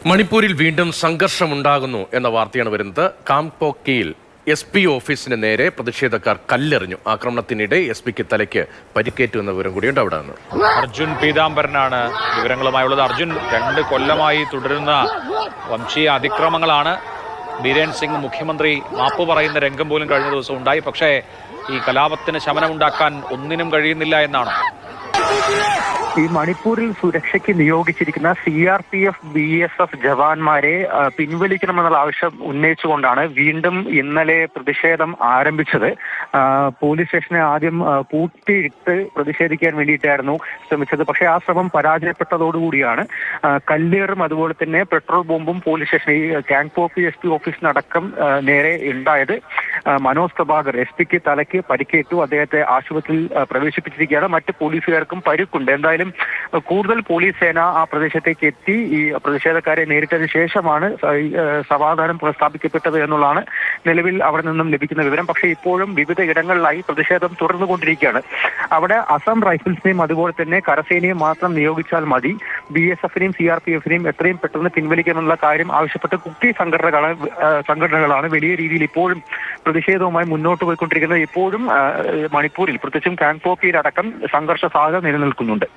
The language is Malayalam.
മണിപ്പൂരിൽ വീണ്ടും സംഘർഷമുണ്ടാകുന്നു എന്ന വാർത്തയാണ് വരുന്നത്. കാംപോക്കിയിൽ SP ഓഫീസിന് നേരെ പ്രതിഷേധക്കാർ കല്ലെറിഞ്ഞു. ആക്രമണത്തിനിടെ SP തലയ്ക്ക് പരിക്കേറ്റു എന്ന വിവരം കൂടിയുണ്ട്. അവിടെ നിന്ന് അർജുൻ പീതാംബരനാണ് വിവരങ്ങളുമായുള്ളത്. അർജുൻ, 2 കൊല്ലമായി തുടരുന്ന വംശീയ അതിക്രമങ്ങളാണ്. ബീരേൻ സിംഗ് മുഖ്യമന്ത്രി മാപ്പ് പറയുന്ന രംഗം പോലും കഴിഞ്ഞ ദിവസം ഉണ്ടായി. പക്ഷേ ഈ കലാപത്തിന് ശമനമുണ്ടാക്കാൻ ഒന്നിനും കഴിയുന്നില്ല എന്നാണ്. ഈ മണിപ്പൂരിൽ സുരക്ഷയ്ക്ക് നിയോഗിച്ചിരിക്കുന്ന CRPF BSF ജവാന്മാരെ പിൻവലിക്കണമെന്നുള്ള ആവശ്യം ഉന്നയിച്ചുകൊണ്ടാണ് വീണ്ടും ഇന്നലെ പ്രതിഷേധം ആരംഭിച്ചത്. പോലീസ് സ്റ്റേഷനെ ആദ്യം പൂട്ടിയിട്ട് പ്രതിഷേധിക്കാൻ വേണ്ടിയിട്ടായിരുന്നു ശ്രമിച്ചത്. പക്ഷേ ആ ശ്രമം പരാജയപ്പെട്ടതോടുകൂടിയാണ് കല്ലേറും അതുപോലെ തന്നെ പെട്രോൾ ബോംബും പോലീസ് സ്റ്റേഷൻ ഈ കാങ്പോക്കി SP ഓഫീസിനടക്കം നേരെ ഉണ്ടായത്. മനോജ് പ്രഭാകർ SPക്ക് തലയ്ക്ക് പരിക്കേറ്റു. അദ്ദേഹത്തെ ആശുപത്രിയിൽ പ്രവേശിപ്പിച്ചിരിക്കുകയാണ്. മറ്റ് പോലീസുകാർക്കും പരുക്കുണ്ട്. എന്തായാലും കൂടുതൽ പോലീസ് സേന ആ പ്രദേശത്തേക്ക് എത്തി ഈ പ്രതിഷേധക്കാരെ നേരിട്ടതിന് ശേഷമാണ് സമാധാനം പുനഃസ്ഥാപിക്കപ്പെട്ടത് എന്നുള്ളതാണ് നിലവിൽ അവിടെ നിന്നും ലഭിക്കുന്ന വിവരം. പക്ഷേ ഇപ്പോഴും വിവിധ ഇടങ്ങളിലായി പ്രതിഷേധം തുടർന്നുകൊണ്ടിരിക്കുകയാണ്. അവിടെ അസം റൈഫിൾസിനെയും അതുപോലെ തന്നെ കരസേനയും മാത്രം നിയോഗിച്ചാൽ മതി, BSFനെയും CRPFനെയും എത്രയും പെട്ടെന്ന് പിൻവലിക്കാനുള്ള കാര്യം ആവശ്യപ്പെട്ട് കുട്ടി സംഘടനകളാണ് വലിയ രീതിയിൽ ഇപ്പോഴും പ്രതിഷേധവുമായി മുന്നോട്ട് പോയിക്കൊണ്ടിരിക്കുന്നത്. ഇപ്പോഴും മണിപ്പൂരിൽ പ്രത്യേകിച്ചും കാങ്പോക്കിയിലടക്കം സംഘർഷ സാധ്യത നിലനിൽക്കുന്നുണ്ട്.